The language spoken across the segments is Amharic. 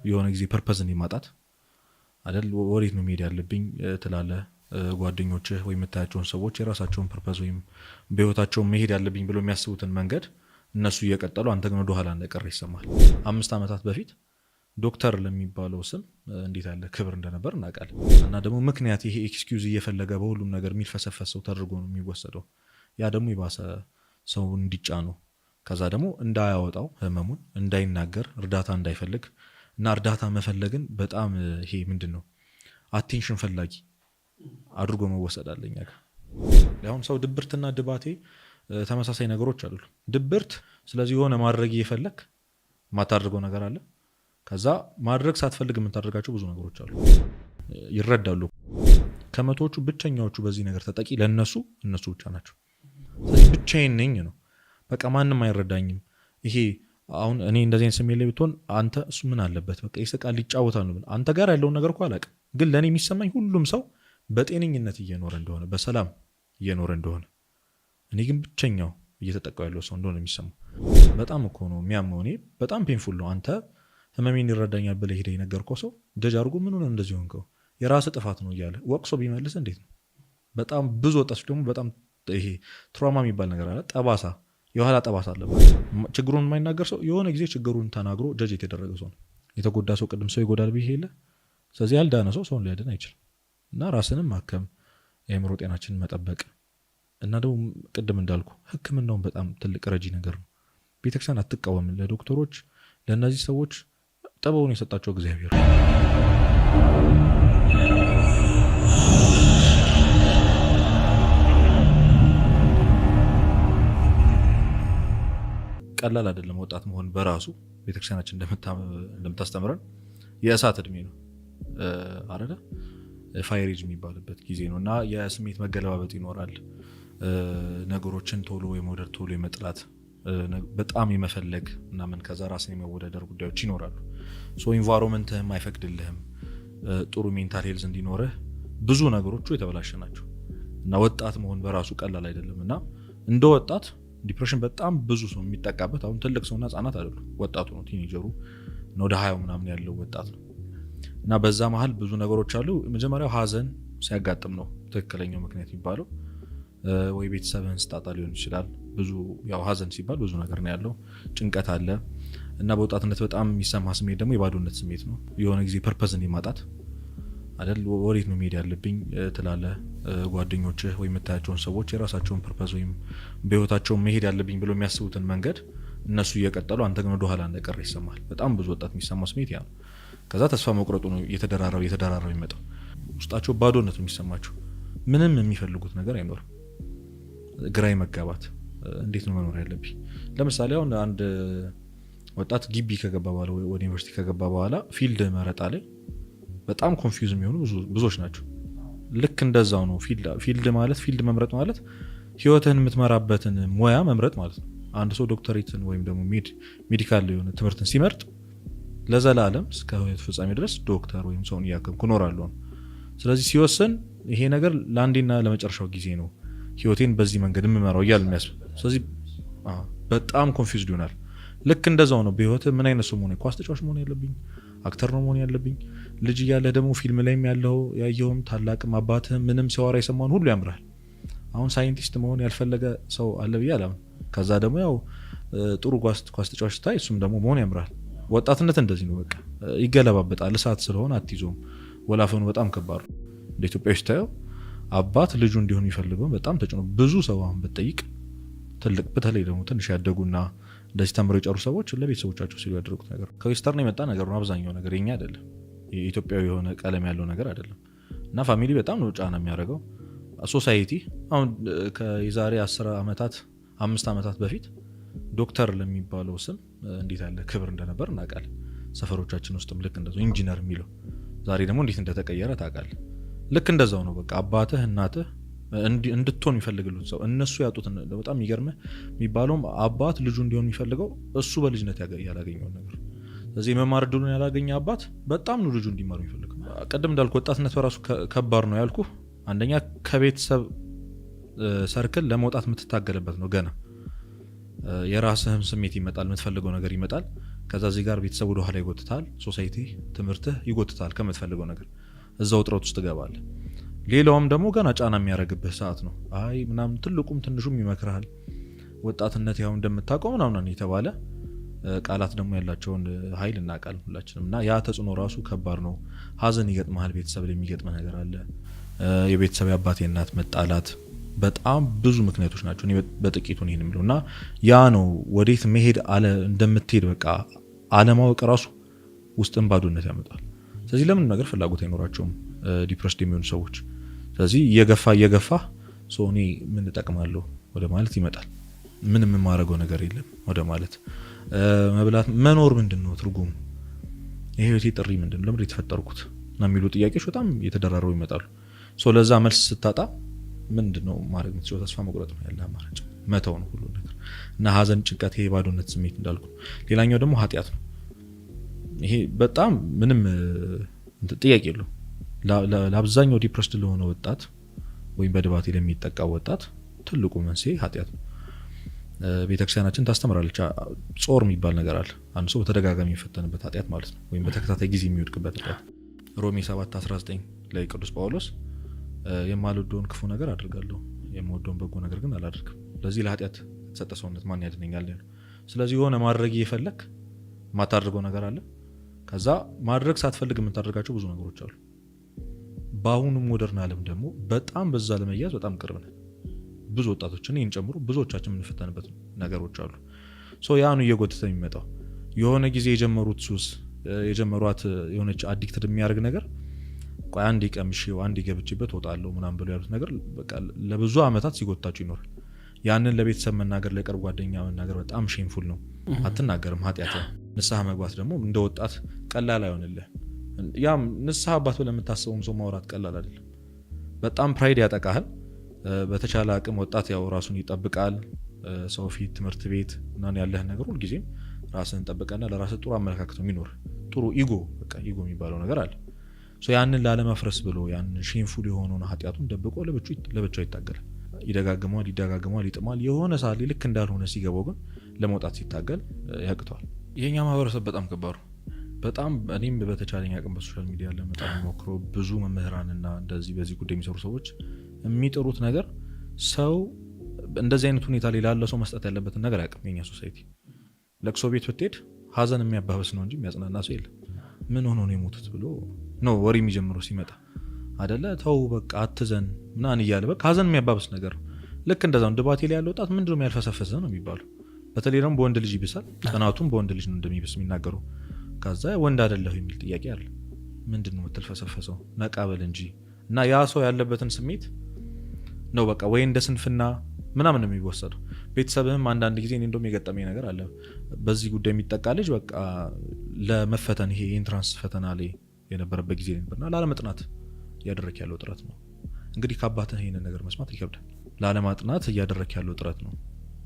የሆነ ጊዜ ፐርፐዝን የማጣት አይደል ወዴት ነው መሄድ ያለብኝ ትላለህ። ጓደኞችህ ወይ የምታያቸውን ሰዎች የራሳቸውን ፐርፐዝ ወይም በህይወታቸው መሄድ ያለብኝ ብሎ የሚያስቡትን መንገድ እነሱ እየቀጠሉ አንተ ግን ወደ ኋላ እንደቀረ ይሰማል። 5 ዓመታት በፊት ዶክተር ለሚባለው ስም እንዴት ያለ ክብር እንደነበር እናውቃለን። እና ደግሞ ምክንያት ይሄ ኤክስኪውዝ እየፈለገ በሁሉም ነገር የሚልፈሰፈስ ሰው ተደርጎ ነው የሚወሰደው። ያ ደግሞ የባሰ ሰው እንዲጫኑ ከዛ ደግሞ እንዳያወጣው ህመሙን እንዳይናገር እርዳታ እንዳይፈልግ እና እርዳታ መፈለግን በጣም ይሄ ምንድነው አቴንሽን ፈላጊ አድርጎ መወሰድ አለኛ ጋር። አሁን ሰው ድብርትና ድባቴ ተመሳሳይ ነገሮች አይደሉም። ድብርት ስለዚህ የሆነ ማድረግ እየፈለክ ማታደርገው ነገር አለ። ከዛ ማድረግ ሳትፈልግ የምታደርጋቸው ብዙ ነገሮች አሉ። ይረዳሉ። ከመቶዎቹ ብቸኛዎቹ በዚህ ነገር ተጠቂ ለነሱ እነሱ ብቻ ናቸው። ስለዚህ ብቻዬን ነኝ ነው በቃ ማንም አይረዳኝም። ይሄ አሁን እኔ እንደዚህ አይነት ስሜት ላይ ብትሆን አንተ እሱ ምን አለበት በቃ ይስቃል ይጫወታል ነው። አንተ ጋር ያለውን ነገር እኮ አላውቅም፣ ግን ለኔ የሚሰማኝ ሁሉም ሰው በጤነኝነት እየኖረ እንደሆነ በሰላም እየኖረ እንደሆነ፣ እኔ ግን ብቸኛው እየተጠቃው ያለው ሰው እንደሆነ የሚሰማው በጣም እኮ ነው የሚያመው። እኔ በጣም ፔንፉል ነው። አንተ ህመሜን ይረዳኛል ብለህ ሄደህ የነገርከው ሰው ጀጅ አድርጎ ምን ሆነ እንደዚህ ሆንከው የራስህ ጥፋት ነው እያለ ወቅሶ ቢመልስ እንዴት ነው? በጣም ብዙ ወጣቶች ደግሞ በጣም ይሄ ትራውማ የሚባል ነገር አለ። ጠባሳ የኋላ ጠባሳ አለበት። ችግሩን የማይናገር ሰው የሆነ ጊዜ ችግሩን ተናግሮ ጀጅ የተደረገ ሰው ነው። የተጎዳ ሰው ቅድም ሰው ይጎዳል ብዬ የለ። ስለዚህ ያልዳነ ሰው ሰውን ሊያድን አይችልም። እና ራስንም ማከም የአእምሮ ጤናችንን መጠበቅ እና ደግሞ ቅድም እንዳልኩ ህክምናውን በጣም ትልቅ ረጂ ነገር ነው። ቤተክርስቲያን አትቃወም። ለዶክተሮች ለእነዚህ ሰዎች ጥበቡን የሰጣቸው እግዚአብሔር ቀላል አይደለም። ወጣት መሆን በራሱ ቤተክርስቲያናችን እንደምታስተምረን የእሳት እድሜ ነው አይደለ? ፋይሬጅ የሚባልበት ጊዜ ነው እና የስሜት መገለባበጥ ይኖራል። ነገሮችን ቶሎ የመውደድ ቶሎ የመጥላት በጣም የመፈለግ እና ምን ከዛ ራስን የመወዳደር ጉዳዮች ይኖራሉ። ሶ ኢንቫይሮንመንትህም አይፈቅድልህም ጥሩ ሜንታል ሄልዝ እንዲኖርህ። ብዙ ነገሮቹ የተበላሸ ናቸው እና ወጣት መሆን በራሱ ቀላል አይደለም። እና እንደ ወጣት ዲፕሬሽን በጣም ብዙ ሰው የሚጠቃበት አሁን ትልቅ ሰውና ህጻናት አይደሉም፣ ወጣቱ ነው፣ ቲኔጀሩ ነው፣ ወደ 20 ምናምን ያለው ወጣት ነው። እና በዛ መሀል ብዙ ነገሮች አሉ። መጀመሪያው ሀዘን ሲያጋጥም ነው ትክክለኛው ምክንያት የሚባለው። ወይ ቤተሰብህን ስታጣ ሊሆን ይችላል። ብዙ ያው ሀዘን ሲባል ብዙ ነገር ነው ያለው። ጭንቀት አለ እና በወጣትነት በጣም የሚሰማ ስሜት ደግሞ የባዶነት ስሜት ነው። የሆነ ጊዜ ፐርፐዝን የማጣት አይደል ወዴት ነው መሄድ ያለብኝ ትላለህ። ጓደኞችህ ወይ የምታያቸውን ሰዎች የራሳቸውን ፐርፐዝ ወይም በህይወታቸው መሄድ ያለብኝ ብሎ የሚያስቡትን መንገድ እነሱ እየቀጠሉ አንተ ግን ወደ ኋላ እንደቀረ ይሰማል። በጣም ብዙ ወጣት የሚሰማው ስሜት ያ ነው። ከዛ ተስፋ መቁረጡ ነው የተደራረበ ይመጣው። ውስጣቸው ባዶነት ነው የሚሰማቸው። ምንም የሚፈልጉት ነገር አይኖርም። ግራይ መጋባት እንዴት ነው መኖር ያለብኝ? ለምሳሌ አሁን አንድ ወጣት ግቢ ከገባ በኋላ ወደ ዩኒቨርሲቲ ከገባ በኋላ ፊልድ መረጣ ላይ በጣም ኮንፊውዝ የሚሆኑ ብዙዎች ናቸው። ልክ እንደዛው ነው ፊልድ መምረጥ ማለት ህይወትህን የምትመራበትን ሙያ መምረጥ ማለት ነው። አንድ ሰው ዶክተሬትን ወይም ደግሞ ሜዲካል የሆነ ትምህርትን ሲመርጥ ለዘላለም እስከ ህይወት ፍጻሜ ድረስ ዶክተር ወይም ሰውን እያከምኩ እኖራለሁ ነው። ስለዚህ ሲወሰን ይሄ ነገር ለአንዴና ለመጨረሻው ጊዜ ነው ህይወቴን በዚህ መንገድ የምመራው እያለ የሚያስብ። ስለዚህ በጣም ኮንፊውዝድ ይሆናል። ልክ እንደዛው ነው በህይወት ምን አይነት ሰው መሆን፣ ኳስ ተጫዋች መሆን ያለብኝ፣ አክተር ነው መሆን ያለብኝ። ልጅ እያለ ደግሞ ፊልም ላይም ያየውም ታላቅም አባትህም ምንም ሲያወራ የሰማውን ሁሉ ያምራል። አሁን ሳይንቲስት መሆን ያልፈለገ ሰው አለ ብዬ አላም። ከዛ ደግሞ ያው ጥሩ ኳስ ተጫዋች ስታይ እሱም ደግሞ መሆን ያምራል። ወጣትነት እንደዚህ ነው። በቃ ይገለባበጣል። እሳት ስለሆነ አትይዞም። ወላፈኑ በጣም ከባድ ነው። እንደ ኢትዮጵያ ስታየው አባት ልጁ እንዲሆን የሚፈልገው በጣም ተጭኖ ብዙ ሰው አሁን ብትጠይቅ ትልቅ በተለይ ደግሞ ትንሽ ያደጉና እንደዚህ ተምረው የጨሩ ሰዎች ለቤተሰቦቻቸው ሲሉ ያደረጉት ነገር ከዌስተርን የመጣ ነገር ነው። አብዛኛው ነገር የኛ አይደለም፣ የኢትዮጵያዊ የሆነ ቀለም ያለው ነገር አይደለም። እና ፋሚሊ በጣም ነው ጫና የሚያደርገው። ሶሳይቲ አሁን ከዛሬ 5 ዓመታት በፊት ዶክተር ለሚባለው ስም እንዴት ያለ ክብር እንደነበር እናውቃለን። ሰፈሮቻችን ውስጥም ልክ እንደዛው ኢንጂነር የሚለው ዛሬ ደግሞ እንዴት እንደተቀየረ ታውቃለህ። ልክ እንደዛው ነው። በቃ አባትህ እናትህ እንድትሆን የሚፈልግሉት ሰው እነሱ ያጡት በጣም የሚገርምህ የሚባለውም አባት ልጁ እንዲሆን የሚፈልገው እሱ በልጅነት ያላገኘው ነገር። ስለዚህ የመማር ዕድሉን ያላገኘ አባት በጣም ነው ልጁ እንዲማር የሚፈልገው። ቅድም እንዳልኩ ወጣትነት በራሱ ከባድ ነው ያልኩ። አንደኛ ከቤተሰብ ሰርክል ለመውጣት የምትታገልበት ነው። ገና የራስህም ስሜት ይመጣል፣ የምትፈልገው ነገር ይመጣል። ከዛ እዚህ ጋር ቤተሰብ ወደ ኋላ ይጎትታል፣ ሶሳይቲ ትምህርትህ ይጎትታል ከምትፈልገው ነገር፣ እዛው ውጥረት ውስጥ ትገባለህ። ሌላውም ደግሞ ገና ጫና የሚያደርግብህ ሰዓት ነው። አይ ምናምን ትልቁም ትንሹም ይመክርሃል። ወጣትነት ያው እንደምታውቀው ምናምን የተባለ ቃላት ደግሞ ያላቸውን ኃይል እናውቃለን ሁላችንም። እና ያ ተጽዕኖ ራሱ ከባድ ነው። ሀዘን ይገጥመሃል፣ ቤተሰብ ላይ የሚገጥመ ነገር አለ። የቤተሰብ የአባት የእናት መጣላት፣ በጣም ብዙ ምክንያቶች ናቸው። እኔ በጥቂቱ ነው ይሄን የምለው። እና ያ ነው ወዴት መሄድ እንደምትሄድ በቃ አለማወቅ ራሱ ውስጥን ባዶነት ያመጣል። ስለዚህ ለምን ነገር ፍላጎት አይኖራቸውም ዲፕረስድ የሚሆኑ ሰዎች። ስለዚህ እየገፋ እኔ ምን እጠቅማለሁ ወደ ማለት ይመጣል። ምንም የማደርገው ነገር የለም ወደ ማለት፣ መብላት መኖር ምንድነው ትርጉሙ? የህይወቴ ጥሪ ምንድነው? ለምን የተፈጠርኩት እና የሚሉ ጥያቄዎች በጣም የተደራረቡ ይመጣሉ። ለዛ መልስ ስታጣ ምንድነው ማድረግ የምትችለው? ተስፋ መቁረጥ ነው ያለ አማራጭ፣ መተው ነው ሁሉ ነገር። እና ሀዘን፣ ጭንቀት፣ ይሄ ባዶነት ስሜት እንዳልኩ። ሌላኛው ደግሞ ኃጢአት ነው። ይሄ በጣም ምንም ጥያቄ የለው። ለአብዛኛው ዲፕረስድ ለሆነ ወጣት ወይም በድባቴ ለሚጠቃው ወጣት ትልቁ መንስኤ ኃጢአት ነው። ቤተክርስቲያናችን ታስተምራለች። ጾር የሚባል ነገር አለ። አንድ ሰው በተደጋጋሚ የሚፈተንበት ኃጢአት ማለት ነው፣ ወይም በተከታታይ ጊዜ የሚወድቅበት ኃጢአት። ሮሜ 7:19 ላይ ቅዱስ ጳውሎስ የማልወደውን ክፉ ነገር አድርጋለሁ፣ የምወደውን በጎ ነገር ግን አላደርግም፣ ለዚህ ለኃጢአት የተሰጠ ሰውነት ማን ያድነኛል ያለው። ስለዚህ የሆነ ማድረግ እየፈለግ ማታደርገው ነገር አለ። ከዛ ማድረግ ሳትፈልግ የምታደርጋቸው ብዙ ነገሮች አሉ። በአሁኑ ሞደርን ዓለም ደግሞ በጣም በዛ ለመያዝ በጣም ቅርብ ነን። ብዙ ወጣቶችን ይህን ጨምሮ ብዙዎቻችን የምንፈተንበት ነገሮች አሉ። ያ ነው እየጎተተ የሚመጣው። የሆነ ጊዜ የጀመሩት ሱስ፣ የጀመሯት የሆነች አዲክትድ የሚያደርግ ነገር ቆይ አንዴ ቀምሼው አንዴ ገብቼበት ወጣለሁ ምናምን ብለው ያሉት ነገር በቃ ለብዙ አመታት ሲጎታችሁ ይኖራል። ያንን ለቤተሰብ መናገር፣ ለቅርብ ጓደኛ መናገር በጣም ሼምፉል ነው። አትናገርም፣ ኃጢአት ነው። ንስሐ መግባት ደግሞ እንደ ወጣት ቀላል አይሆንልህ። ያም ንስሐ አባት ብለህ የምታስበውም ሰው ማውራት ቀላል አይደለም። በጣም ፕራይድ ያጠቃሃል። በተቻለ አቅም ወጣት ያው ራሱን ይጠብቃል። ሰው ፊት፣ ትምህርት ቤት እና ያለህን ነገር ሁልጊዜም ራስህን ጠብቀና ለራስህ ጥሩ አመለካከት ነው የሚኖር። ጥሩ ኢጎ፣ በቃ ኢጎ የሚባለው ነገር አለ። ያንን ላለመፍረስ ብሎ ያንን ሼምፉል የሆነውን ኃጢአቱን ደብቆ ለብቻው ይታገላል። ይደጋግመዋል፣ ይጥማል። የሆነ ሰዓት ላይ ልክ እንዳልሆነ ሲገባው ግን ለመውጣት ሲታገል ያቅተዋል። የኛ ማህበረሰብ በጣም ከባድ ነው። በጣም እኔም በተቻለኝ አቅም በሶሻል ሚዲያ ለመጣም ሞክሮ ብዙ መምህራንና እንደዚህ በዚህ ጉዳይ የሚሰሩ ሰዎች የሚጥሩት ነገር ሰው እንደዚህ አይነት ሁኔታ ላይ ላለ ሰው መስጠት ያለበትን ነገር አያውቅም። የኛ ሶሳይቲ ለቅሶ ቤት ብትሄድ ሀዘን የሚያባብስ ነው እንጂ የሚያጽናና ሰው የለም። ምን ሆኖ ነው የሞቱት ብሎ ነው ወሬ የሚጀምረው ሲመጣ አይደለ? ተው በቃ አትዘን ምናምን እያለ በቃ ሀዘን የሚያባብስ ነገር ነው። ልክ እንደዛው ድባቴ ላይ ያለ ወጣት ምንድነው የሚያልፈሰፈሰ ነው የሚባለው። በተለይ ደግሞ በወንድ ልጅ ይብሳል። ጥናቱም በወንድ ልጅ ነው እንደሚብስ የሚናገሩ። ከዛ ወንድ አይደለሁ የሚል ጥያቄ አለ። ምንድነው የምትልፈሰፈሰው? ነቃ በል እንጂ። እና ያ ሰው ያለበትን ስሜት ነው በቃ ወይ እንደ ስንፍና ምናምን ነው የሚወሰደው። ቤተሰብህም አንዳንድ ጊዜ እኔ እንደውም የገጠመኝ ነገር አለ። በዚህ ጉዳይ የሚጠቃ ልጅ በቃ ለመፈተን ይሄ የኢንትራንስ ፈተና ላይ የነበረበት ጊዜ ነበርና ላለመጥናት እያደረክ ያለው ጥረት ነው። እንግዲህ ከአባትህ ይሄንን ነገር መስማት ይከብዳል። ላለማጥናት እያደረክ ያለው ጥረት ነው፣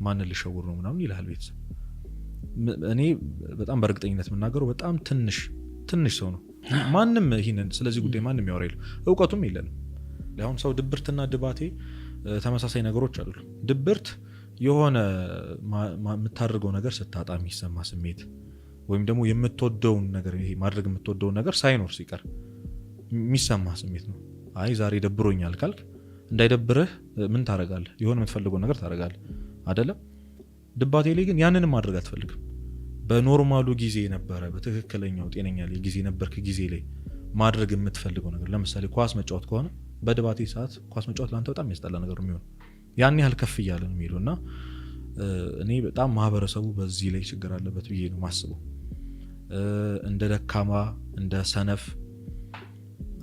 ማንን ልሸውር ነው ምናምን ይልሃል ቤተሰብ። እኔ በጣም በእርግጠኝነት የምናገረው በጣም ትንሽ ሰው ነው። ማንም ይሄንን ስለዚህ ጉዳይ ማንም ያወራ የለም፣ እውቀቱም የለንም። አሁን ሰው ድብርትና ድባቴ ተመሳሳይ ነገሮች አይደሉም። ድብርት የሆነ የምታደርገው ነገር ስታጣ የሚሰማ ስሜት፣ ወይም ደግሞ የምትወደውን ነገር ይሄ ማድረግ የምትወደውን ነገር ሳይኖር ሲቀር የሚሰማ ስሜት ነው። አይ ዛሬ ደብሮኛል ካልክ እንዳይደብርህ ምን ታደርጋለህ? የሆነ የምትፈልገው ነገር ታደርጋለህ አይደለም? ድባቴ ላይ ግን ያንንም ማድረግ አትፈልግም። በኖርማሉ ጊዜ ነበረ፣ በትክክለኛው ጤነኛ ላይ ጊዜ ነበርክ ጊዜ ላይ ማድረግ የምትፈልገው ነገር፣ ለምሳሌ ኳስ መጫወት ከሆነ በድባቴ ሰዓት ኳስ መጫወት ለአንተ በጣም የሚያስጠላ ነገር ነው የሚሆነው። ያን ያህል ከፍ እያለ ነው የሚለው። እና እኔ በጣም ማህበረሰቡ በዚህ ላይ ችግር አለበት ብዬ ነው ማስበው። እንደ ደካማ፣ እንደ ሰነፍ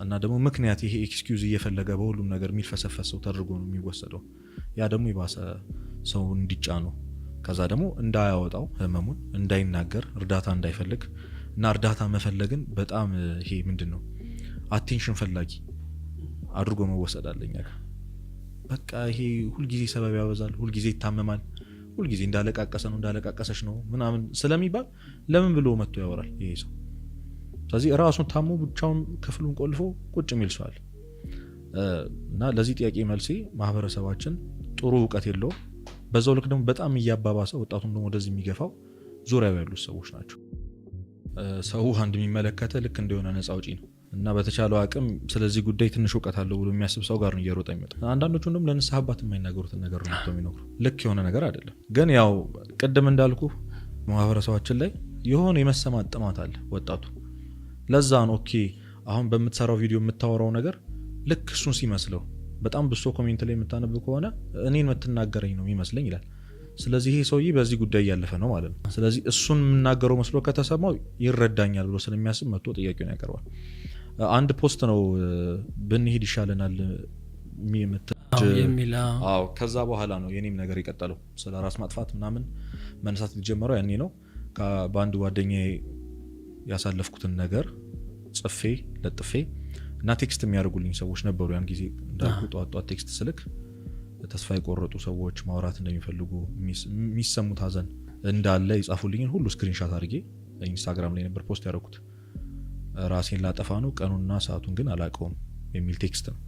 እና ደግሞ ምክንያት ይሄ ኤክስኪውዝ እየፈለገ በሁሉም ነገር የሚልፈሰፈስ ሰው ተደርጎ ነው የሚወሰደው። ያ ደግሞ የባሰ ሰው እንዲጫነው፣ ከዛ ደግሞ እንዳያወጣው ህመሙን፣ እንዳይናገር፣ እርዳታ እንዳይፈልግ እና እርዳታ መፈለግን በጣም ይሄ ምንድነው አቴንሽን ፈላጊ አድርጎ መወሰድ አለኛ። በቃ ይሄ ሁልጊዜ ሰበብ ያበዛል፣ ሁልጊዜ ይታመማል፣ ሁልጊዜ እንዳለቃቀሰ ነው እንዳለቃቀሰሽ ነው ምናምን ስለሚባል ለምን ብሎ መጥቶ ያወራል ይሄ ሰው። ስለዚህ ራሱን ታሞ ብቻውን ክፍሉን ቆልፎ ቁጭ የሚል ሰው አለ። እና ለዚህ ጥያቄ መልሴ ማህበረሰባችን ጥሩ እውቀት የለውም። በዛው ልክ ደግሞ በጣም እያባባሰ ወጣቱን ደግሞ ወደዚህ የሚገፋው ዙሪያው ያሉት ሰዎች ናቸው። ሰው አንድ የሚመለከተ ልክ እንደሆነ ነፃ አውጪ ነው እና በተቻለው አቅም ስለዚህ ጉዳይ ትንሽ እውቀት አለው ብሎ የሚያስብ ሰው ጋር ነው እየሮጠ የሚመጣ። አንዳንዶቹ እንደውም ለንስሐ አባት የማይናገሩትን ነገር ነው የሚነግሩ። ልክ የሆነ ነገር አይደለም። ግን ያው ቅድም እንዳልኩ ማህበረሰባችን ላይ የሆነ የመሰማት ጥማት አለ ወጣቱ። ለዛ ነው ኦኬ አሁን በምትሰራው ቪዲዮ የምታወራው ነገር ልክ እሱን ሲመስለው በጣም ብሶ ኮሜንት ላይ የምታነብ ከሆነ እኔን የምትናገረኝ ነው የሚመስለኝ ይላል። ስለዚህ ይሄ ሰውዬ በዚህ ጉዳይ እያለፈ ነው ማለት ነው። ስለዚህ እሱን የምናገረው መስሎ ከተሰማው ይረዳኛል ብሎ ስለሚያስብ መጥቶ ጥያቄውን ያቀርባል። አንድ ፖስት ነው ብንሄድ ይሻለናል የሚል። አዎ ከዛ በኋላ ነው የኔም ነገር የቀጠለው። ስለ ራስ ማጥፋት ምናምን መነሳት ጀመረው ያኔ ነው። በአንድ ጓደኛዬ ያሳለፍኩትን ነገር ጽፌ ለጥፌ እና ቴክስት የሚያደርጉልኝ ሰዎች ነበሩ። ያን ጊዜ እንዳልኩ ጧት ቴክስት ስልክ ተስፋ የቆረጡ ሰዎች ማውራት እንደሚፈልጉ የሚሰሙት ሀዘን እንዳለ ይጻፉልኝን ሁሉ ስክሪንሻት አድርጌ ኢንስታግራም ላይ ነበር ፖስት ያደረኩት። ራሴን ላጠፋ ነው ቀኑና ሰዓቱን ግን አላውቀውም የሚል ቴክስት ነው።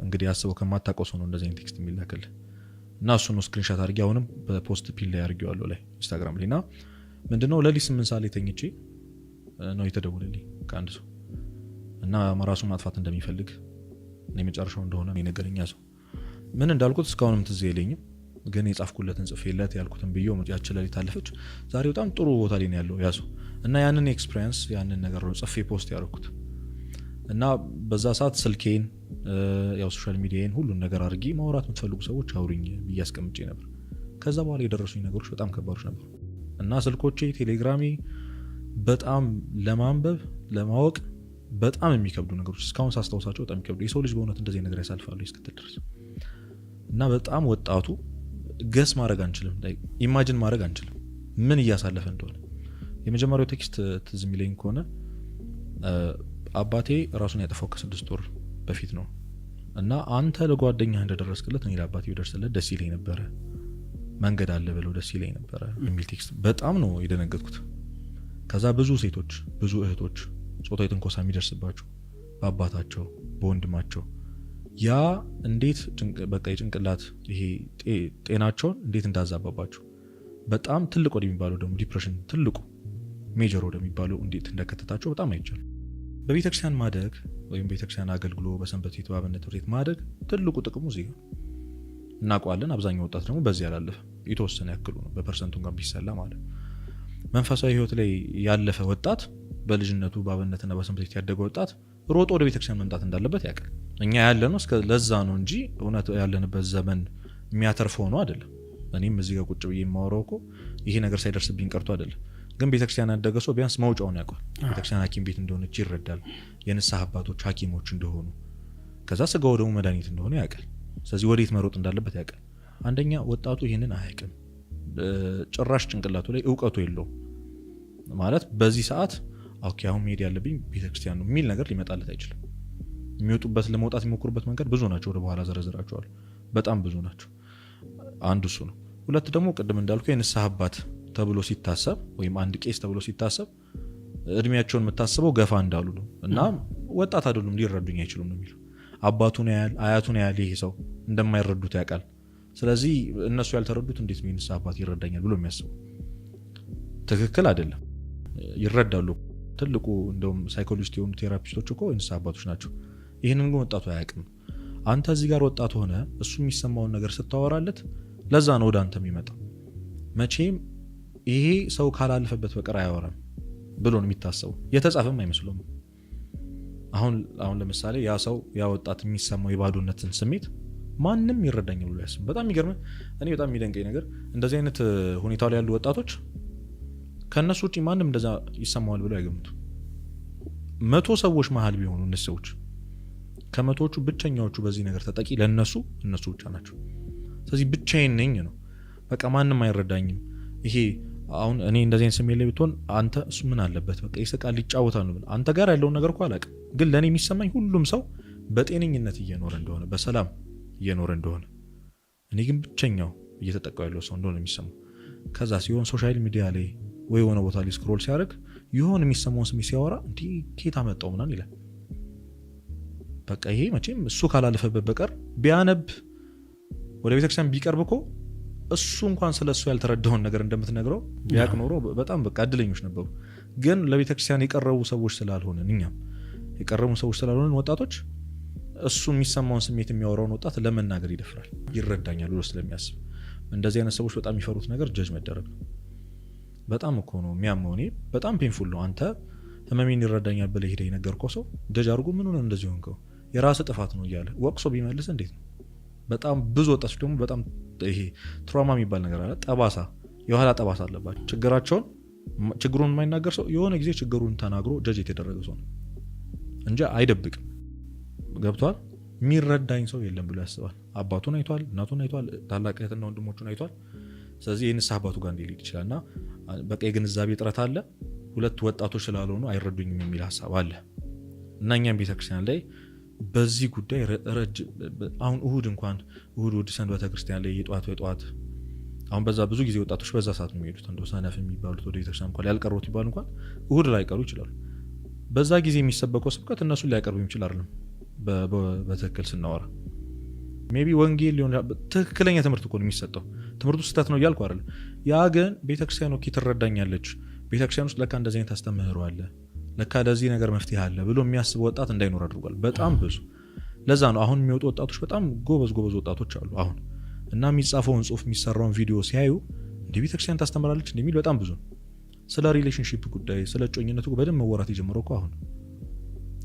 እንግዲህ ያስበው ከማታውቀው ሰው ነው እንደዚህ አይነት ቴክስት የሚላክል እና እሱን ነው ስክሪንሻት አድርጌ አሁንም በፖስት ፒን ላይ አድርጌዋለሁ ላይ ኢንስታግራም ላይ። እና ምንድነው ለሊት 8 ሰዓት ላይ ተኝቼ ነው የተደወለልኝ ከአንድ ሰው እና ራሱን ማጥፋት እንደሚፈልግ እኔ መጨረሻው እንደሆነ የነገረኝ ሰው። ምን እንዳልኩት እስካሁንም ትዝ አይለኝም፣ ግን የጻፍኩለትን ጽፌለት ያልኩትን ብዬው ያቺ ለሊት አለፈች። ዛሬ በጣም ጥሩ ቦታ ላይ ነው ያለው ያ ሰው እና ያንን ኤክስፒሪየንስ ያንን ነገር ነው ጽፌ ፖስት ያደረኩት። እና በዛ ሰዓት ስልኬን ያው ሶሻል ሚዲያዬን ሁሉን ነገር አድርጌ ማውራት የምትፈልጉ ሰዎች አውሩኝ ብዬ አስቀምጬ ነበር። ከዛ በኋላ የደረሱኝ ነገሮች በጣም ከባዶች ነበሩ እና ስልኮቼ፣ ቴሌግራሜ በጣም ለማንበብ ለማወቅ በጣም የሚከብዱ ነገሮች እስካሁን ሳስታውሳቸው በጣም የሚከብዱ። የሰው ልጅ በእውነት እንደዚህ ነገር ያሳልፋሉ እስክትል ድረስ እና በጣም ወጣቱ ገስ ማድረግ አንችልም፣ ኢማጂን ማድረግ አንችልም ምን እያሳለፈ እንደሆነ። የመጀመሪያው ቴክስት ትዝ የሚለኝ ከሆነ አባቴ ራሱን ያጠፋው ከ6 ወር በፊት ነው እና አንተ ለጓደኛህ እንደደረስክለት እኔ ለአባቴ ብደርስለት ደስ ይለኝ ነበረ፣ መንገድ አለ ብለው ደስ ይለኝ ነበረ የሚል ቴክስት። በጣም ነው የደነገጥኩት። ከዛ ብዙ ሴቶች ብዙ እህቶች ጾታዊ ትንኮሳ የሚደርስባቸው በአባታቸው በወንድማቸው ያ እንዴት በቃ የጭንቅላት ይሄ ጤናቸውን እንዴት እንዳዛባባቸው በጣም ትልቅ ወደሚባለው ደግሞ ዲፕሬሽን ትልቁ ሜጀር ወደሚባለው እንዴት እንደከተታቸው በጣም አይቻልም። በቤተክርስቲያን ማደግ ወይም ቤተክርስቲያን አገልግሎ በሰንበት ቤት በአብነት ትምህርት ቤት ማደግ ትልቁ ጥቅሙ እዚህ ነው እናውቀዋለን። አብዛኛው ወጣት ደግሞ በዚህ ያላለፈ የተወሰነ ያክሉ ነው በፐርሰንቱን ጋር ቢሰላ ማለት። መንፈሳዊ ህይወት ላይ ያለፈ ወጣት በልጅነቱ በአብነትና በሰንበት ቤት ያደገ ወጣት ሮጦ ወደ ቤተክርስቲያን መምጣት እንዳለበት ያውቃል። እኛ ያለነው እስከ ለዛ ነው እንጂ እውነት ያለንበት ዘመን የሚያተርፈው ነው አይደለም። እኔም እዚህ ጋር ቁጭ ብዬ የማወራው እኮ ይሄ ነገር ሳይደርስብኝ ቀርቶ አይደለም። ግን ቤተክርስቲያን ያደገ ሰው ቢያንስ መውጫውን ያውቃል። ቤተክርስቲያን ሐኪም ቤት እንደሆነች ይረዳል። የንስሐ አባቶች ሐኪሞች እንደሆኑ፣ ከዛ ስጋው ደግሞ መድኃኒት እንደሆነ ያውቃል። ስለዚህ ወዴት መሮጥ እንዳለበት ያውቃል። አንደኛ ወጣቱ ይሄንን አያውቅም። ጭራሽ ጭንቅላቱ ላይ እውቀቱ የለውም ማለት በዚህ ሰዓት ኦኬ አሁን መሄድ ያለብኝ ቤተክርስቲያን ነው የሚል ነገር ሊመጣለት አይችልም። የሚወጡበት ለመውጣት የሚሞክሩበት መንገድ ብዙ ናቸው። ወደ በኋላ ዘረዝራቸዋለሁ። በጣም ብዙ ናቸው። አንዱ እሱ ነው። ሁለት ደግሞ ቅድም እንዳልኩ የንስሐ አባት ተብሎ ሲታሰብ ወይም አንድ ቄስ ተብሎ ሲታሰብ እድሜያቸውን የምታስበው ገፋ እንዳሉ ነው እና ወጣት አይደሉም፣ ሊረዱኝ አይችሉም ነው የሚለው። አባቱን ያያል አያቱን ያያል። ይሄ ሰው እንደማይረዱት ያውቃል። ስለዚህ እነሱ ያልተረዱት እንዴት ነው የንስሐ አባት ይረዳኛል ብሎ የሚያስበው? ትክክል አይደለም። ይረዳሉ። ትልቁ እንደውም ሳይኮሎጂስት የሆኑ ቴራፒስቶች እኮ የንስሐ አባቶች ናቸው። ይህንን ግን ወጣቱ አያውቅም። አንተ እዚህ ጋር ወጣት ሆነ እሱ የሚሰማውን ነገር ስታወራለት ለዛ ነው ወደ አንተ የሚመጣው። መቼም ይሄ ሰው ካላለፈበት በቀር አያወራም ብሎ ነው የሚታሰቡ። የተጻፈም አይመስሉም። አሁን ለምሳሌ ያ ሰው ያ ወጣት የሚሰማው የባዶነትን ስሜት ማንም ይረዳኝ ብሎ ያስብ። በጣም የሚገርም እኔ በጣም የሚደንቀኝ ነገር እንደዚህ አይነት ሁኔታ ላይ ያሉ ወጣቶች ከነሱ ውጪ ማንም እንደዛ ይሰማዋል ብለው አይገምቱ። 100 ሰዎች መሃል ቢሆኑ እነሱ ሰዎች ከመቶዎቹ ብቸኛዎቹ በዚህ ነገር ተጠቂ ለነሱ እነሱ ብቻ ናቸው። ስለዚህ ብቻዬን ነኝ ነው በቃ ማንም አይረዳኝም። ይሄ አሁን እኔ እንደዚህ አይነት ስሜት ላይ ብትሆን አንተ እሱ ምን አለበት በቃ ይስቃል ይጫወታል ነው አንተ ጋር ያለውን ነገር እኮ አላውቅም፣ ግን ለኔ የሚሰማኝ ሁሉም ሰው በጤነኝነት እየኖረ እንደሆነ በሰላም እየኖረ እንደሆነ፣ እኔ ግን ብቸኛው እየተጠቃው ያለው ሰው እንደሆነ የሚሰማው። ከዛ ሲሆን ሶሻል ሚዲያ ላይ ወይ የሆነ ቦታ ላይ ስክሮል ሲያደርግ ይሆን የሚሰማውን ስሜት ሲያወራ እንዴ ኬት አመጣው ምናምን ይላል። በቃ ይሄ መቼም እሱ ካላለፈበት በቀር ቢያነብ ወደ ቤተክርስቲያን ቢቀርብ እኮ እሱ እንኳን ስለሱ ያልተረዳውን ነገር እንደምትነግረው ቢያቅ ኖሮ በጣም በቃ እድለኞች ነበሩ። ግን ለቤተክርስቲያን የቀረቡ ሰዎች ስላልሆንን እኛም የቀረቡ ሰዎች ስላልሆንን ወጣቶች እሱ የሚሰማውን ስሜት የሚያወራውን ወጣት ለመናገር ይደፍራል፣ ይረዳኛል ብሎ ስለሚያስብ። እንደዚህ አይነት ሰዎች በጣም የሚፈሩት ነገር ጀጅ መደረግ ነው። በጣም እኮ ነው የሚያመው። እኔ በጣም ፔንፉል ነው። አንተ ህመሜን ይረዳኛል ብለህ ሄደህ የነገርከው ሰው ጀጅ አድርጎ ምን ሆነ እንደዚህ ሆንከው የራስህ ጥፋት ነው እያለ ወቅሶ ቢመልስ እንዴት ነው? በጣም ብዙ ወጣቶች ደግሞ በጣም ይሄ ትራውማ የሚባል ነገር አለ። ጠባሳ፣ የኋላ ጠባሳ አለባቸው። ችግሩን የማይናገር ሰው የሆነ ጊዜ ችግሩን ተናግሮ ጀጅ የተደረገ ሰው ነው እንጂ አይደብቅም። ገብቷል? የሚረዳኝ ሰው የለም ብሎ ያስባል። አባቱን አይቷል፣ እናቱን አይቷል፣ ታላቅ እህትና ወንድሞቹን አይቷል። ስለዚህ የንስሐ አባቱ ጋር እንዲሄድ ይችላል። እና በቃ የግንዛቤ እጥረት አለ። ሁለት ወጣቶች ስላልሆኑ አይረዱኝም የሚል ሀሳብ አለ። እና እኛም ቤተክርስቲያን ላይ በዚህ ጉዳይ አሁን እሁድ ሰንበተ ክርስቲያን ላይ የጠዋት አሁን በዛ ብዙ ጊዜ ወጣቶች በዛ ሰዓት ነው የሚሄዱት። እንደው ሰነፍ የሚባሉት ወደ ቤተክርስቲያን እንኳን ያልቀሩት ይባሉ እንኳን እሁድ ላይ ቀሩ ይችላሉ። በዛ ጊዜ የሚሰበከው ስብከት እነሱን ሊያቀርቡ ይችላል አይደለም። በትክክል ስናወራ ሜቢ ወንጌል ሊሆን ትክክለኛ ትምህርት እኮ ነው የሚሰጠው። ትምህርቱ ስህተት ነው እያልኩ አይደለም። ያ ግን ቤተክርስቲያን ኦኬ ትረዳኛለች፣ ቤተክርስቲያን ውስጥ ለካ እንደዚህ አይነት አስተምህሮ አለ፣ ለካ ለዚህ ነገር መፍትሄ አለ ብሎ የሚያስብ ወጣት እንዳይኖር አድርጓል። በጣም ብዙ። ለዛ ነው አሁን የሚወጡ ወጣቶች በጣም ጎበዝ ወጣቶች አሉ አሁን። እና የሚጻፈውን ጽሁፍ የሚሰራውን ቪዲዮ ሲያዩ እንደ ቤተክርስቲያን ታስተምራለች እንደሚል በጣም ብዙ ነው። ስለ ሪሌሽንሺፕ ጉዳይ ስለ ጮኝነቱ በደንብ መወራት የጀመረው እኮ አሁን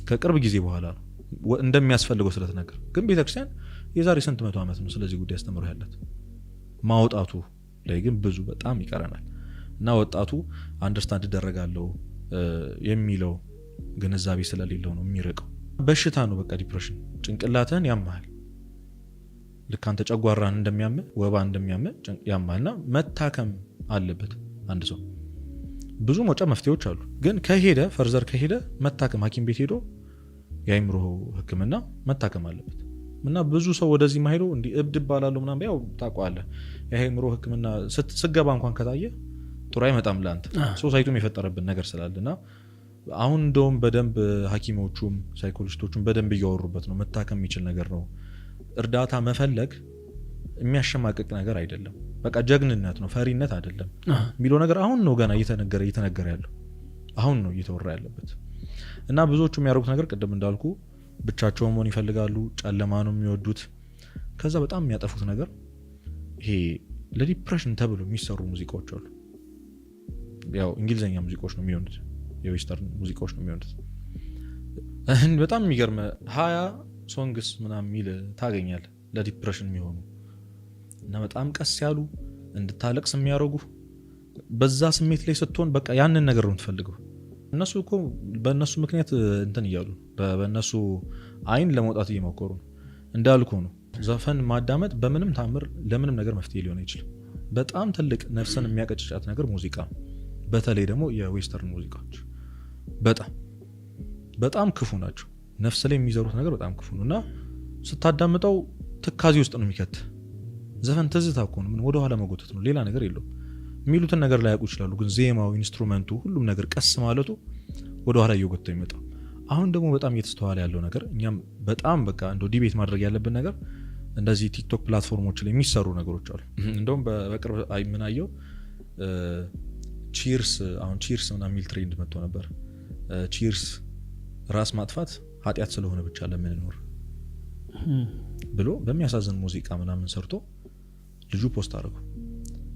ከቅርብ ጊዜ በኋላ ነው እንደሚያስፈልገው ስለተነገር። ግን ቤተክርስቲያን የዛሬ ስንት መቶ ዓመት ነው ስለዚህ ጉዳይ አስተምሮ ያላት። ማውጣቱ ላይ ግን ብዙ በጣም ይቀረናል። እና ወጣቱ አንደርስታንድ ደረጋለው የሚለው ግንዛቤ ስለሌለው ነው የሚርቀው። በሽታ ነው በቃ ዲፕሬሽን። ጭንቅላትህን ያማል። ልክ አንተ ጨጓራህን እንደሚያምህ ወባ እንደሚያምህ ያማልና መታከም አለበት አንድ ሰው። ብዙ መውጫ መፍትሄዎች አሉ። ግን ፈርዘር ከሄደ መታከም ሐኪም ቤት ሄዶ የአይምሮ ሕክምና መታከም አለበት። እና ብዙ ሰው ወደዚህ ማሄዶ እንዲህ እብድ ባላሉ ምናምን ያው ታውቀዋለህ። የአይምሮ ሕክምና ስትገባ እንኳን ከታየ ጥሩ አይመጣም ለአንተ። ሶሳይቱም የፈጠረብን ነገር ስላለና አሁን እንደውም በደንብ ሐኪሞቹም ሳይኮሎጂስቶቹም በደንብ እያወሩበት ነው። መታከም የሚችል ነገር ነው። እርዳታ መፈለግ የሚያሸማቅቅ ነገር አይደለም። በቃ ጀግንነት ነው፣ ፈሪነት አይደለም የሚለው ነገር አሁን ነው ገና እየተነገረ ያለው። አሁን ነው እየተወራ ያለበት። እና ብዙዎቹ የሚያደርጉት ነገር ቅድም እንዳልኩ ብቻቸውን መሆን ይፈልጋሉ። ጨለማ ነው የሚወዱት። ከዛ በጣም የሚያጠፉት ነገር ይሄ ለዲፕሬሽን ተብሎ የሚሰሩ ሙዚቃዎች አሉ። ያው እንግሊዘኛ ሙዚቃዎች ነው የሚሆኑት፣ የዌስተርን ሙዚቃዎች ነው የሚሆኑት። በጣም የሚገርም 20 ሶንግስ ምናምን የሚል ታገኛለህ ለዲፕሬሽን የሚሆኑ እና በጣም ቀስ ያሉ እንድታለቅስ የሚያደርጉ። በዛ ስሜት ላይ ስትሆን በቃ ያንን ነገር ነው የምትፈልገው። እነሱ እኮ በእነሱ ምክንያት እንትን እያሉ በእነሱ አይን ለመውጣት እየሞከሩ ነው። እንዳልኩ ነው ዘፈን ማዳመጥ በምንም ታምር ለምንም ነገር መፍትሄ ሊሆን አይችልም። በጣም ትልቅ ነፍስን የሚያቀጭጫት ነገር ሙዚቃ ነው። በተለይ ደግሞ የዌስተርን ሙዚቃዎች በጣም ክፉ ናቸው። ነፍስ ላይ የሚዘሩት ነገር በጣም ክፉ ነው እና ስታዳምጠው ትካዜ ውስጥ ነው የሚከት። ዘፈን ትዝታ እኮ ነው፣ ምን ወደ ኋላ መጎተት ነው፣ ሌላ ነገር የለውም። የሚሉትን ነገር ላይ ያውቁ ይችላሉ፣ ግን ዜማው፣ ኢንስትሩመንቱ፣ ሁሉም ነገር ቀስ ማለቱ ወደ ኋላ እየጎተተው ይመጣል። አሁን ደግሞ በጣም እየተስተዋለ ያለው ነገር እኛም በጣም በቃ እንደው ዲቤት ማድረግ ያለብን ነገር እንደዚህ ቲክቶክ ፕላትፎርሞች ላይ የሚሰሩ ነገሮች አሉ። እንደውም በቅርብ ምናየው ቺርስ ምናምን የሚል ትሬንድ መጥቶ ነበር። ቺርስ ራስ ማጥፋት ኃጢአት ስለሆነ ብቻ ለምንኖር ብሎ በሚያሳዝን ሙዚቃ ምናምን ሰርቶ ልጁ ፖስት አደረገው።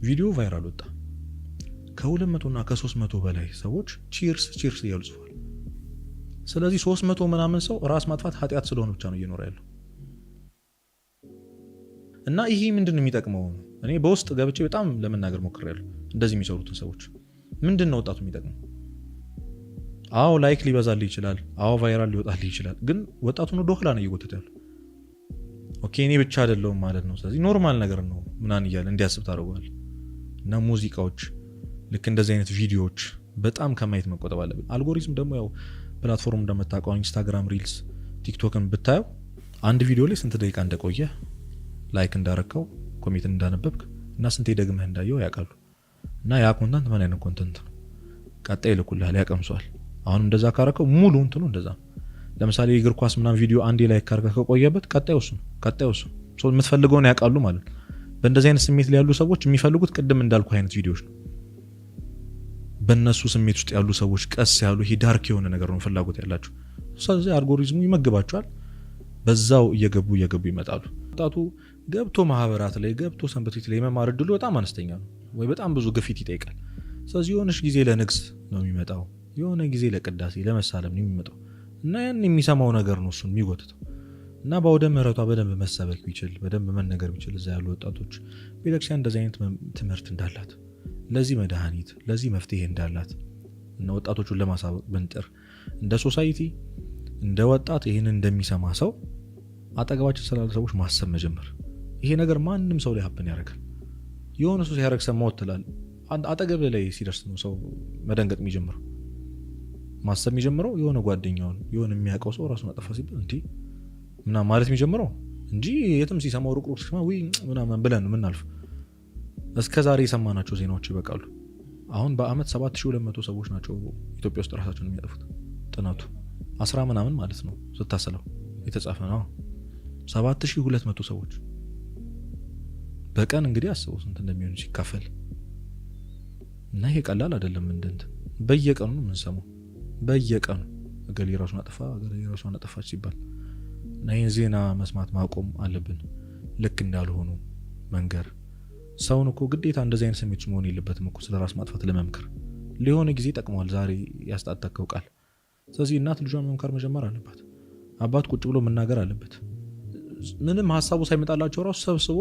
ቪዲዮ ቫይራል ወጣ። ከ200 እና ከ300 በላይ ሰዎች ቺርስ እያሉ ጽፏል። ስለዚህ 300 ምናምን ሰው ራስ ማጥፋት ኃጢአት ስለሆነ ብቻ ነው እየኖረ ያለው። እና ይሄ ምንድነው የሚጠቅመው? እኔ በውስጥ ገብቼ በጣም ለመናገር ሞክሬያለሁ። እንደዚህ የሚሰሩትን ሰዎች ምንድነው ወጣቱ የሚጠቅመው? አዎ ላይክ ሊበዛልህ ይችላል፣ አዎ ቫይራል ሊወጣልህ ይችላል። ግን ወጣቱን ወደ ኋላ ነው እየጎተተ ያለው። ኦኬ እኔ ብቻ አይደለሁም ማለት ነው። ስለዚህ ኖርማል ነገር ነው ምናምን እያለ እንዲያስብ ታደርገዋል። እና ሙዚቃዎች ልክ እንደዚህ አይነት ቪዲዮዎች በጣም ከማየት መቆጠብ አለብን። አልጎሪዝም ደግሞ ያው ፕላትፎርም እንደምታውቀው ኢንስታግራም ሪልስ፣ ቲክቶክን ብታየው አንድ ቪዲዮ ላይ ስንት ደቂቃ እንደቆየ፣ ላይክ እንዳረከው፣ ኮሜንት እንዳነበብክ እና ስንት ደግመህ እንዳየው ያውቃሉ። እና ያ ኮንተንት ምን አይነት ኮንተንት ነው ቀጣይ ይልኩልሃል፣ ያቀምሷል። አሁን እንደዛ ካረከው ሙሉ እንትኑ እንደዛ። ለምሳሌ የእግር ኳስ ምናምን ቪዲዮ አንዴ ላይ ካርከ ከቆየበት ቀጣዩ እሱ ሶ የምትፈልገውን ያውቃሉ ማለት ነው። በእንደዚህ አይነት ስሜት ላይ ያሉ ሰዎች የሚፈልጉት ቅድም እንዳልኩ አይነት ቪዲዮዎች ነው። በእነሱ ስሜት ውስጥ ያሉ ሰዎች ቀስ ያሉ ይሄ ዳርክ የሆነ ነገር ነው ፍላጎት ያላቸው። ስለዚህ አልጎሪዝሙ ይመግባቸዋል። በዛው እየገቡ ይመጣሉ። ወጣቱ ገብቶ ማህበራት ላይ ገብቶ ሰንበት ቤት ላይ መማር እድሉ በጣም አነስተኛ ነው ወይ በጣም ብዙ ግፊት ይጠይቃል። ስለዚህ የሆነች ጊዜ ለንግስ ነው የሚመጣው፣ የሆነ ጊዜ ለቅዳሴ ለመሳለም ነው የሚመጣው እና ያን የሚሰማው ነገር ነው እሱን የሚጎትተው። እና በአውደ ምህረቷ በደንብ መሰበክ ቢችል በደንብ መነገር ቢችል እዛ ያሉ ወጣቶች ቤተክርስቲያን እንደዚህ አይነት ትምህርት እንዳላት፣ ለዚህ መድኃኒት ለዚህ መፍትሄ እንዳላት እና ወጣቶቹን ለማሳወቅ ብንጥር እንደ ሶሳይቲ እንደ ወጣት ይህንን እንደሚሰማ ሰው አጠገባችን ስላሉ ሰዎች ማሰብ መጀመር። ይሄ ነገር ማንም ሰው ላይ ሀፕን ያደርጋል። የሆነ ሰው ሲያደርግ ሰማው ትላል፣ አጠገብ ላይ ሲደርስ ነው ሰው መደንገጥ የሚጀምረው ማሰብ የሚጀምረው። የሆነ ጓደኛውን የሆነ የሚያውቀው ሰው ራሱን አጠፋ ሲባል እንዴ ምናምን ማለት የሚጀምረው እንጂ የትም ሲሰማው ሩቅ ሲሰማ ወይ ምናምን ብለን ነው የምናልፍ። እስከ ዛሬ የሰማናቸው ዜናዎች ይበቃሉ። አሁን በአመት 7200 ሰዎች ናቸው ኢትዮጵያ ውስጥ ራሳቸውን የሚያጠፉት። ጥናቱ 10 ምናምን ማለት ነው ስታሰለው የተጻፈ ነው። 7200 ሰዎች በቀን እንግዲህ አስበው ስንት እንደሚሆን ሲካፈል። እና ይሄ ቀላል አይደለም። እንደንት በየቀኑ ነው የምንሰማው፣ በየቀኑ እገሌ ራሱን አጠፋ እገሌ ራሱን አጠፋች ሲባል እና ይሄን ዜና መስማት ማቆም አለብን። ልክ እንዳልሆኑ መንገር። ሰውን እኮ ግዴታ እንደዚህ አይነት ስሜት መሆን የለበትም እኮ ስለ ራስ ማጥፋት ለመምከር ሊሆነ ጊዜ ጠቅሟል። ዛሬ ያስጣጣከው ቃል። ስለዚህ እናት ልጇን መምከር መጀመር አለባት። አባት ቁጭ ብሎ መናገር አለበት። ምንም ሀሳቡ ሳይመጣላቸው ራሱ ሰብስቦ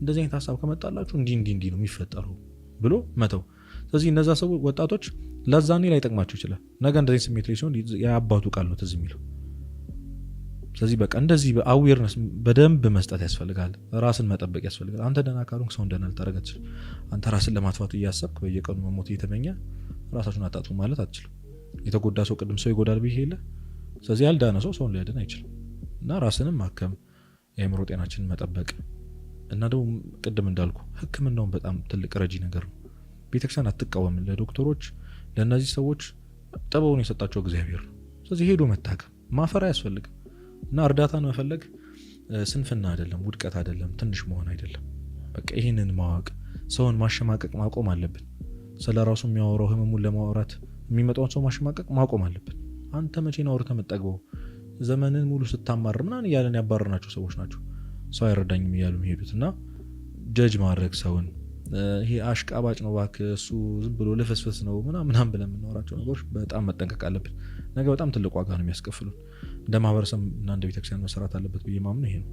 እንደዚህ አይነት ሀሳብ ከመጣላችሁ እንዲህ ነው የሚፈጠረው ብሎ መተው። ስለዚህ እነዛ ሰዎች ወጣቶች ለዛኔ ላይ ጠቅማቸው ይችላል። ነገ እንደዚህ ስሜት ላይ ሲሆን የአባቱ ቃል ነው ትዝ የሚለው። ስለዚህ በቃ እንደዚህ አዌርነስ በደንብ መስጠት ያስፈልጋል። ራስን መጠበቅ ያስፈልጋል። አንተ ደህና ካልሆንክ ሰው እንደና ልታረግ አትችልም። አንተ ራስን ለማጥፋት እያሰብክ በየቀኑ መሞት እየተመኘ ራሳችሁን አጣጡ ማለት አትችልም። የተጎዳ ሰው ቅድም ሰው ይጎዳል ብዬ የለ። ስለዚህ ያልዳነ ሰውን ሊያድን አይችልም። እና ራስንም ማከም፣ የአእምሮ ጤናችንን መጠበቅ እና ደግሞ ቅድም እንዳልኩ ሕክምናውን በጣም ትልቅ ረጂ ነገር ነው። ቤተክርስቲያን አትቃወም። ለዶክተሮች ለእነዚህ ሰዎች ጥበቡን የሰጣቸው እግዚአብሔር ነው። ስለዚህ ሄዶ መታከም ማፈር አያስፈልግም። እና እርዳታን መፈለግ ስንፍና አይደለም፣ ውድቀት አይደለም፣ ትንሽ መሆን አይደለም። በቃ ይህንን ማወቅ፣ ሰውን ማሸማቀቅ ማቆም አለብን። ስለ ራሱ የሚያወራው ህመሙን ለማውራት የሚመጣውን ሰው ማሸማቀቅ ማቆም አለብን። አንተ መቼ ነው አውርተህ የምትጠግበው? ዘመንን ሙሉ ስታማር ምናምን እያለን ያባረርናቸው ሰዎች ናቸው ሰው አይረዳኝም እያሉ የሚሄዱት። እና ጀጅ ማድረግ ሰውን ይሄ አሽቃባጭ ነው እባክህ እሱ ዝም ብሎ ልፍስፍስ ነው ምናምን ብለን የምናወራቸው ነገሮች በጣም መጠንቀቅ አለብን። ነገ በጣም ትልቅ ዋጋ ነው የሚያስከፍሉን። እንደ ማህበረሰብ እና እንደ ቤተክርስቲያን መሰራት አለበት ብዬ ማምነው ይሄ ነው።